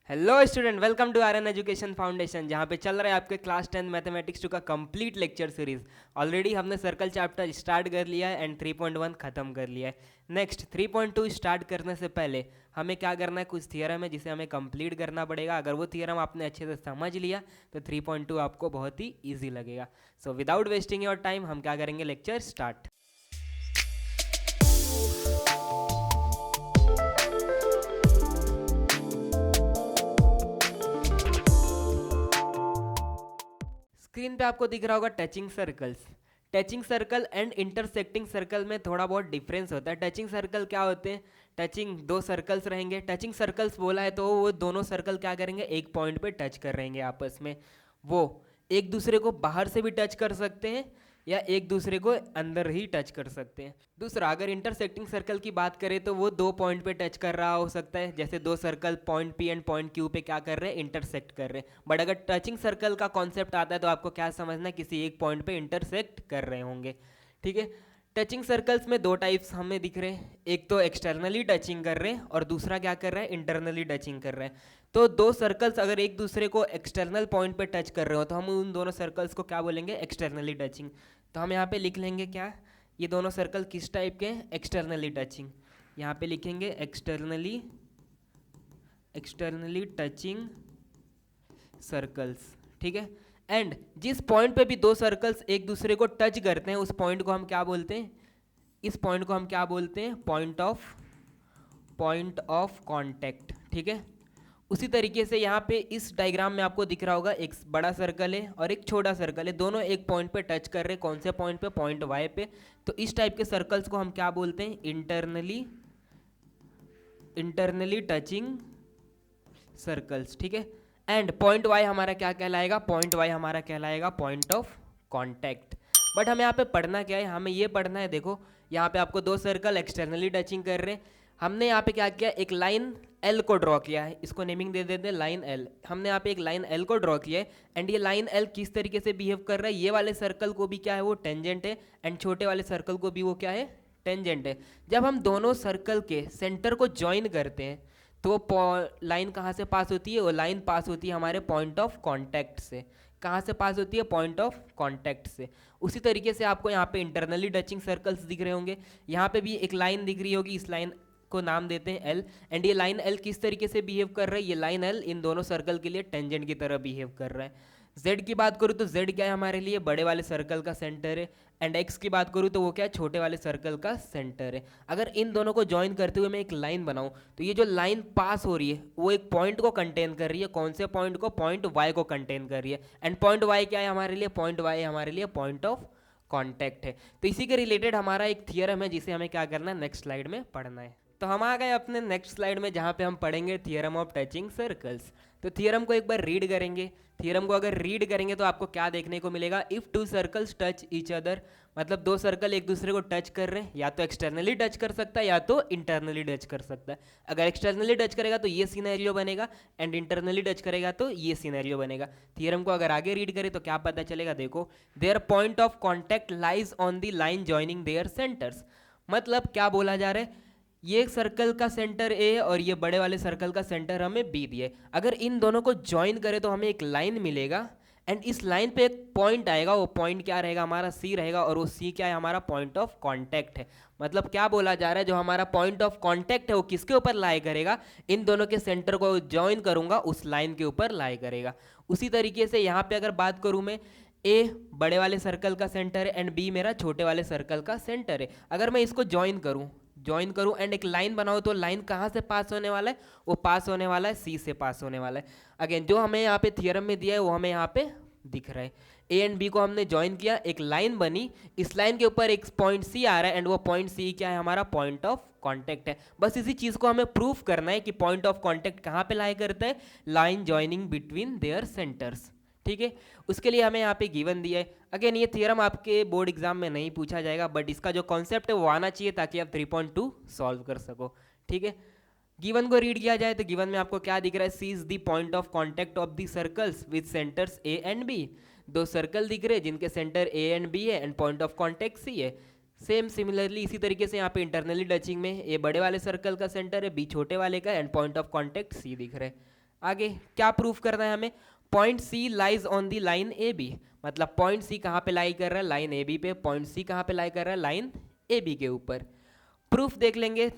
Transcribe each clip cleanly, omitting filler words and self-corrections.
Hello student, welcome to Aryan education foundation, जहाँ पे चल रहा है आपके क्लास 10 मैथमेटिक्स 2 का कंप्लीट लेक्चर सीरीज। ऑलरेडी हमने सर्कल चैप्टर स्टार्ट कर लिया है एंड 3.1 ख़त्म कर लिया है। नेक्स्ट 3.2 स्टार्ट करने से पहले हमें क्या करना है, कुछ थियरम है जिसे हमें कंप्लीट करना पड़ेगा। अगर वो थियरम आपने अच्छे से समझ लिया तो 3.2 आपको बहुत ही ईजी लगेगा। So without wasting your time हम क्या करेंगे, लेक्चर स्टार्ट। स्क्रीन पे आपको दिख रहा होगा touching circles. Touching circle and intersecting circle में थोड़ा बहुत डिफरेंस होता है। टचिंग सर्कल क्या होते हैं, टचिंग दो सर्कल्स रहेंगे। टचिंग सर्कल्स बोला है तो वो दोनों सर्कल क्या करेंगे, एक पॉइंट पे टच कर रहेंगे आपस में। वो एक दूसरे को बाहर से भी टच कर सकते हैं या एक दूसरे को अंदर ही टच कर सकते हैं। दूसरा, अगर इंटरसेक्टिंग सर्कल की बात करें तो वो दो पॉइंट पे टच कर रहा हो सकता है, जैसे दो circle point P and point Q पे क्या कर रहे हैं, इंटरसेक्ट कर रहे हैं। बट अगर टचिंग सर्कल का कॉन्सेप्ट आता है तो आपको क्या समझना है, किसी एक पॉइंट पे इंटरसेक्ट कर रहे होंगे। ठीक है। टचिंग सर्कल्स में दो टाइप्स हमें दिख रहे हैं, एक तो एक्सटर्नली टचिंग कर रहे हैं और दूसरा क्या कर रहा है, इंटरनली टचिंग कर रहे हैं। तो दो सर्कल्स अगर एक दूसरे को एक्सटर्नल पॉइंट पे टच कर रहे हो तो हम उन दोनों सर्कल्स को क्या बोलेंगे, एक्सटर्नली टचिंग। तो हम यहाँ पे लिख लेंगे क्या, ये दोनों सर्कल किस टाइप के हैं, एक्सटर्नली टचिंग। यहाँ पे लिखेंगे एक्सटर्नली एक्सटर्नली टचिंग सर्कल्स। ठीक है। एंड जिस पॉइंट पे भी दो सर्कल्स एक दूसरे को टच करते हैं उस पॉइंट को हम क्या बोलते हैं, इस पॉइंट को हम क्या बोलते हैं, पॉइंट ऑफ कांटेक्ट। ठीक है। उसी तरीके से यहाँ पे इस डायग्राम में आपको दिख रहा होगा, एक बड़ा सर्कल है और एक छोटा सर्कल है, दोनों एक पॉइंट पे टच कर रहे हैं। कौन से पॉइंट पे, पॉइंट वाई पे। तो इस टाइप के सर्कल्स को हम क्या बोलते हैं, इंटरनली टचिंग सर्कल्स। ठीक है। एंड पॉइंट वाई हमारा क्या कहलाएगा, पॉइंट वाई हमारा कहलाएगा पॉइंट ऑफ कांटेक्ट। बट हमें यहाँ पे पढ़ना क्या है, हमें ये पढ़ना है, देखो यहाँ पे आपको दो सर्कल एक्सटर्नली टचिंग कर रहे हैं। हमने यहाँ पे क्या किया, एक लाइन एल को ड्रॉ किया है, इसको नेमिंग दे देते हैं लाइन एल। हमने यहाँ पे एक लाइन एल को ड्रॉ किया है एंड ये लाइन एल किस तरीके से बिहेव कर रहा है, ये वाले सर्कल को भी क्या है, वो टेंजेंट है एंड छोटे वाले सर्कल को भी वो क्या है, टेंजेंट है। जब हम दोनों सर्कल के सेंटर को ज्वाइन करते हैं तो लाइन कहाँ से पास होती है, वो लाइन पास होती है हमारे पॉइंट ऑफ कांटेक्ट से। कहाँ से पास होती है, पॉइंट ऑफ कांटेक्ट से। उसी तरीके से आपको यहाँ पे इंटरनली टचिंग सर्कल्स दिख रहे होंगे, यहाँ पे भी एक लाइन दिख रही होगी, इस लाइन को नाम देते हैं एल। एंड ये लाइन एल किस तरीके से बिहेव कर रहा है, ये लाइन एल इन दोनों सर्कल के लिए टेंजेंट की तरह बिहेव कर रहा है। z की बात करूँ तो z क्या है, हमारे लिए बड़े वाले सर्कल का सेंटर है। एंड x की बात करूँ तो वो क्या है, छोटे वाले सर्कल का सेंटर है। अगर इन दोनों को ज्वाइन करते हुए मैं एक लाइन बनाऊं तो ये जो लाइन पास हो रही है वो एक पॉइंट को कंटेन कर रही है। कौन से पॉइंट को, पॉइंट y को कंटेन कर रही है। एंड पॉइंट y क्या है हमारे लिए, पॉइंट y हमारे लिए पॉइंट ऑफ कॉन्टैक्ट है। तो इसी के रिलेटेड हमारा एक थियरम है जिसे हमें क्या करना है, नेक्स्ट स्लाइड में पढ़ना है। तो हम आ गए अपने नेक्स्ट स्लाइड में जहाँ पे हम पढ़ेंगे थियरम ऑफ टचिंग सर्कल्स। तो थियरम को एक बार रीड करेंगे। थियरम को अगर रीड करेंगे तो आपको क्या देखने को मिलेगा, if two circles touch each other, मतलब दो सर्कल एक दूसरे को टच कर रहे हैं, या तो एक्सटर्नली टच कर सकता है या तो इंटरनली टच कर सकता है। अगर एक्सटर्नली टच करेगा तो ये सिनेरियो बनेगा एंड इंटरनली टच करेगा तो ये सिनेरियो बनेगा। थियरम को अगर आगे रीड करें तो क्या पता चलेगा, देखो, their point of contact lies on the line joining there centres. मतलब क्या बोला जा रहा है, ये सर्कल का सेंटर ए और ये बड़े वाले सर्कल का सेंटर हमें बी दिए। अगर इन दोनों को ज्वाइन करें तो हमें एक लाइन मिलेगा एंड इस लाइन पे एक पॉइंट आएगा, वो पॉइंट क्या रहेगा, हमारा सी रहेगा, और वो सी क्या है, हमारा पॉइंट ऑफ कांटेक्ट है। मतलब क्या बोला जा रहा है, जो हमारा पॉइंट ऑफ कांटेक्ट है वो किसके ऊपर लाई करेगा, इन दोनों के सेंटर को ज्वाइन करूंगा उस लाइन के ऊपर लाई करेगा। उसी तरीके से यहाँ पे अगर बात करूँ मैं, ए बड़े वाले सर्कल का सेंटर है एंड बी मेरा छोटे वाले सर्कल का सेंटर है। अगर मैं इसको ज्वाइन करूं एंड एक लाइन बनाऊं तो लाइन कहाँ से पास होने वाला है, वो पास होने वाला है सी से पास होने वाला है। अगेन जो हमें यहाँ पे थियरम में दिया है वो हमें यहाँ पे दिख रहा है। ए एंड बी को हमने ज्वाइन किया, एक लाइन बनी, इस लाइन के ऊपर एक पॉइंट सी आ रहा है एंड वो पॉइंट सी क्या है, हमारा पॉइंट ऑफ कांटेक्ट है। बस इसी चीज को हमें प्रूफ करना है कि पॉइंट ऑफ कांटेक्ट कहाँ पे लाई करता है, line joining between their centres. ठीक है। उसके लिए हमें यहाँ पे गिवन दिया है। अगेन ये थियरम आपके बोर्ड एग्जाम में नहीं पूछा जाएगा, बट इसका जो कॉन्सेप्ट है वो आना चाहिए ताकि आप 3.2 सॉल्व कर सको। ठीक है। गिवन को रीड किया जाए तो गिवन में आपको क्या दिख रहा है, C is the point of contact of the circles with centres A and B. दो सर्कल दिख रहे हैं जिनके सेंटर ए एंड बी है and point of contact C है। सेम सिमिलरली इसी तरीके से यहाँ पे इंटरनली टचिंग में ए बड़े वाले सर्कल का सेंटर है, बी छोटे वाले का, end point of contact C दिख रहा है। आगे क्या प्रूफ करना है हमें, point C lies on the line A B, मतलब पॉइंट सी कहाँ पे लाई कर रहा है, लाइन ए बी पे, पॉइंट सी कहाँ पे लाई कर रहा है, लाइन ए बी के ऊपर। प्रूफ देख लेंगे,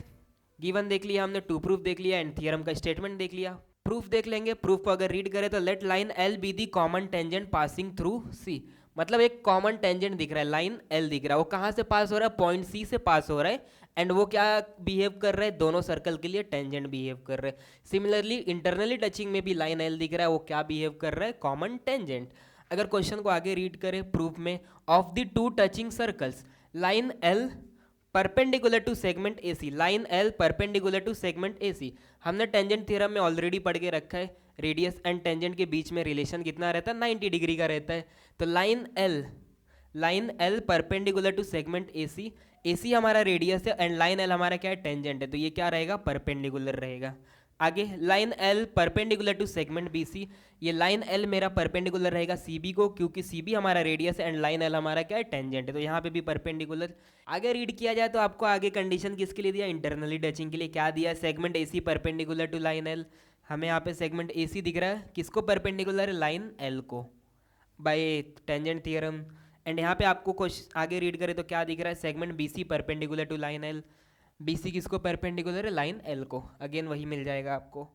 गिवन देख लिया हमने, टू प्रूफ देख लिया एंड थियरम का स्टेटमेंट देख लिया। प्रूफ देख लेंगे, प्रूफ को अगर रीड करें तो let line L B the common tangent passing through C, मतलब एक कॉमन टेंजेंट दिख रहा है, लाइन एल दिख रहा है, वो कहाँ से पास हो रहा है, पॉइंट सी से पास हो रहा है, एंड वो क्या बिहेव कर रहा है, दोनों सर्कल के लिए टेंजेंट बिहेव कर रहे हैं। सिमिलरली इंटरनली टचिंग में भी लाइन एल दिख रहा है, वो क्या बिहेव कर रहा है, कॉमन टेंजेंट। अगर क्वेश्चन को आगे रीड करें प्रूफ में, of the two touching circles line L perpendicular to segment AC, line L perpendicular to segment AC, हमने टेंजेंट थ्योरम में ऑलरेडी पढ़ के रखा है, रेडियस एंड टेंजेंट के बीच में रिलेशन कितना रहता है, 90 डिग्री का रहता है। तो line L perpendicular to segment AC हमारा रेडियस है एंड लाइन L हमारा क्या है, टेंजेंट है, तो ये क्या रहेगा, परपेंडिकुलर रहेगा। आगे line L perpendicular to segment BC, ये लाइन L मेरा परपेंडिकुलर रहेगा CB को, क्योंकि CB हमारा रेडियस है एंड लाइन L हमारा क्या है, टेंजेंट है, तो यहाँ पे भी परपेंडिकुलर। आगे रीड किया जाए तो आपको आगे कंडीशन किसके लिए दिया, इंटरनली टचिंग के लिए क्या दिया, segment AC perpendicular to line L, हमें यहाँ पे सेगमेंट AC दिख रहा है, किसको परपेंडिकुलर है, लाइन L को, बाय टेंजेंट थियरम। एंड यहाँ पे आपको क्वेश्चन आगे रीड करें तो क्या दिख रहा है, segment BC perpendicular to line L, BC किसको परपेंडिकुलर है, लाइन L को, अगेन वही मिल जाएगा आपको।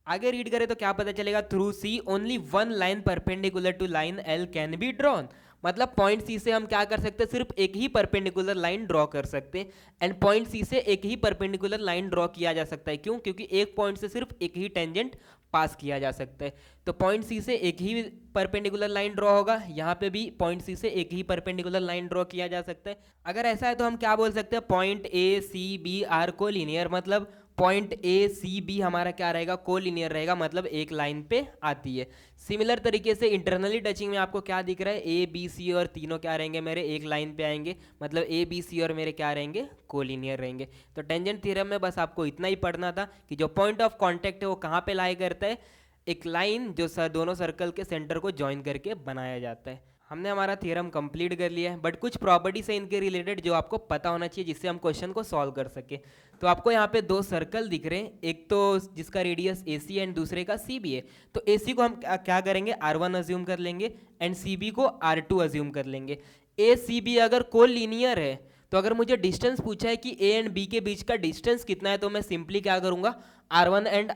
आगे रीड करें तो क्या पता चलेगा, through C only one line perpendicular to line L can be drawn, मतलब पॉइंट C से हम क्या कर सकते हैं, सिर्फ एक ही परपेंडिकुलर लाइन ड्रॉ कर सकते हैं, एंड पॉइंट C से एक ही परपेंडिकुलर लाइन ड्रॉ किया जा सकता है, क्यों, क्योंकि एक पॉइंट से सिर्फ एक ही टेंजेंट पास किया जा सकता है। तो पॉइंट C से एक ही परपेंडिकुलर लाइन ड्रॉ होगा, यहाँ पे भी पॉइंट C से एक ही परपेंडिकुलर लाइन ड्रॉ किया जा सकता है। अगर ऐसा है तो हम क्या बोल सकते हैं, point A C B are collinear, मतलब पॉइंट A C B हमारा क्या रहेगा, कोलिनियर रहेगा, मतलब एक लाइन पे आती है। सिमिलर तरीके से इंटरनली टचिंग में आपको क्या दिख रहा है, A B C और तीनों क्या रहेंगे मेरे, एक लाइन पे आएंगे, मतलब A B C और मेरे क्या रहेंगे, कोलिनियर रहेंगे। तो टेंजेंट थ्योरम में बस आपको इतना ही पढ़ना था कि जो पॉइंट ऑफ कांटेक्ट है वो कहाँ पे लाई करता है, एक लाइन जो दोनों सर्कल के सेंटर को ज्वाइन करके बनाया जाता है। हमने हमारा थ्योरम कंप्लीट कर लिया है, बट कुछ प्रॉपर्टीज है इनके रिलेटेड जो आपको पता होना चाहिए, जिससे हम क्वेश्चन को सॉल्व कर सके। तो आपको यहाँ पे दो सर्कल दिख रहे हैं, एक तो जिसका रेडियस AC एंड दूसरे का CB है। तो AC को हम क्या करेंगे, R1 अज्यूम कर लेंगे एंड CB को R2 अज्यूम कर लेंगे। ACB अगर कोलिनियर है तो अगर मुझे डिस्टेंस पूछा है कि A एंड B के बीच का डिस्टेंस कितना है, तो मैं सिंपली क्या करूँगा, R1 एंड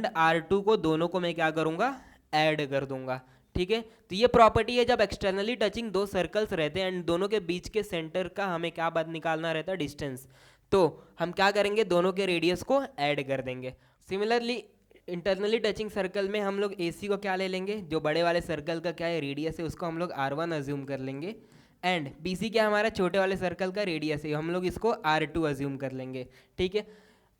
R2 को दोनों को मैं क्या करूँगा, ऐड कर दूंगा। ठीक है, तो ये प्रॉपर्टी है जब एक्सटर्नली टचिंग दो सर्कल्स रहते हैं एंड दोनों के बीच के सेंटर का हमें क्या बात निकालना रहता है, डिस्टेंस, तो हम क्या करेंगे, दोनों के रेडियस को ऐड कर देंगे। सिमिलरली इंटरनली टचिंग सर्कल में हम लोग AC को क्या ले लेंगे, जो बड़े वाले सर्कल का क्या है रेडियस है, उसको हम लोग R1 अज्यूम कर लेंगे, एंड BC क्या हमारा छोटे वाले सर्कल का रेडियस है, हम लोग इसको R2 अज्यूम कर लेंगे। ठीक है,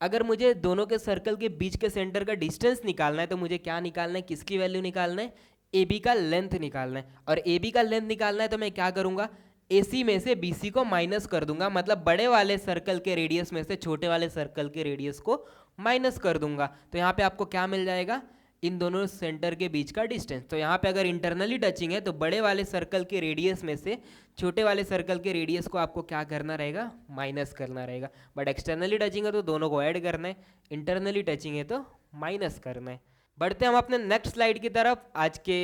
अगर मुझे दोनों के सर्कल के बीच के सेंटर का डिस्टेंस निकालना है तो मुझे क्या निकालना है, किसकी वैल्यू निकालना है, AB का लेंथ निकालना है। और AB का लेंथ निकालना है तो मैं क्या करूंगा, AC में से BC को माइनस कर दूंगा, मतलब बड़े वाले सर्कल के रेडियस में से छोटे वाले सर्कल के रेडियस को माइनस कर दूंगा। तो यहाँ पे आपको क्या मिल जाएगा, इन दोनों सेंटर के बीच का डिस्टेंस। तो यहाँ पे अगर इंटरनली टचिंग है तो बड़े वाले सर्कल के रेडियस में से छोटे वाले सर्कल के रेडियस को आपको क्या करना रहेगा, माइनस करना रहेगा। बट एक्सटर्नली टचिंग है तो दोनों को ऐड करना है, इंटरनली टचिंग है तो माइनस करना है। बढ़ते हम अपने नेक्स्ट स्लाइड की तरफ, आज के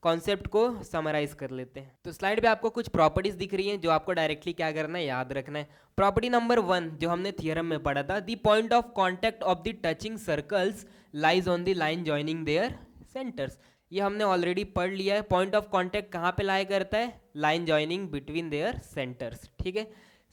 कॉन्सेप्ट को समराइज कर लेते हैं। तो स्लाइड पे आपको कुछ प्रॉपर्टीज दिख रही हैं जो आपको डायरेक्टली क्या करना है, याद रखना है। प्रॉपर्टी नंबर 1 जो हमने थियरम में पढ़ा था, the point of contact of the touching circles lies on the line joining there centres, ये हमने ऑलरेडी पढ़ लिया है। पॉइंट ऑफ कांटेक्ट कहाँ पे लाई करता है, line joining between their centres. ठीक है,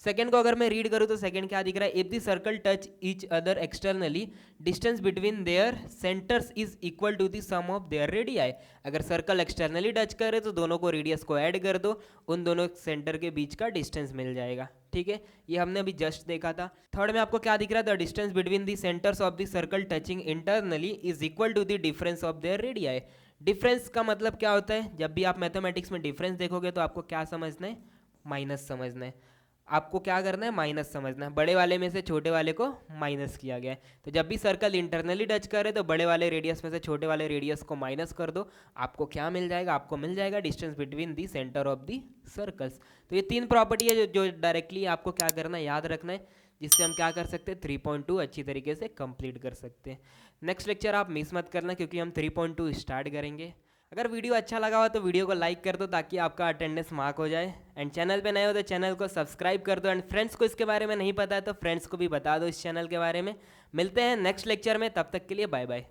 सेकंड को अगर मैं रीड करूँ तो सेकंड क्या दिख रहा है, if the circle touch each other externally distance between their centres is equal to the sum of their radii. अगर सर्कल एक्सटर्नली टच करे तो दोनों को रेडियस को ऐड कर दो, उन दोनों सेंटर के बीच का डिस्टेंस मिल जाएगा। ठीक है, ये हमने अभी जस्ट देखा था। थर्ड में आपको क्या दिख रहा है, the distance between the centres of the circle touching internally is equal to the difference of their radii. Difference का मतलब क्या होता है, जब भी आप मैथमेटिक्स में डिफरेंस देखोगे तो आपको क्या समझना है, माइनस समझना है। आपको क्या करना है, माइनस समझना है। बड़े वाले में से छोटे वाले को माइनस किया गया है, तो जब भी सर्कल इंटरनली टच करे तो बड़े वाले रेडियस में से छोटे वाले रेडियस को माइनस कर दो, आपको क्या मिल जाएगा, आपको मिल जाएगा distance between the centre of the circles. तो ये तीन प्रॉपर्टी है जो डायरेक्टली आपको क्या करना है, याद रखना है। जिससे हम क्या कर सकते हैं 3.2 अच्छी तरीके से कंप्लीट कर सकते हैं। नेक्स्ट लेक्चर आप मिस मत करना क्योंकि हम 3.2 स्टार्ट करेंगे। अगर वीडियो अच्छा लगा हो तो वीडियो को लाइक कर दो ताकि आपका अटेंडेंस मार्क हो जाए, एंड चैनल पे नए हो तो चैनल को सब्सक्राइब कर दो, एंड फ्रेंड्स को इसके बारे में नहीं पता है तो फ्रेंड्स को भी बता दो इस चैनल के बारे में। मिलते हैं नेक्स्ट लेक्चर में, तब तक के लिए बाय बाय।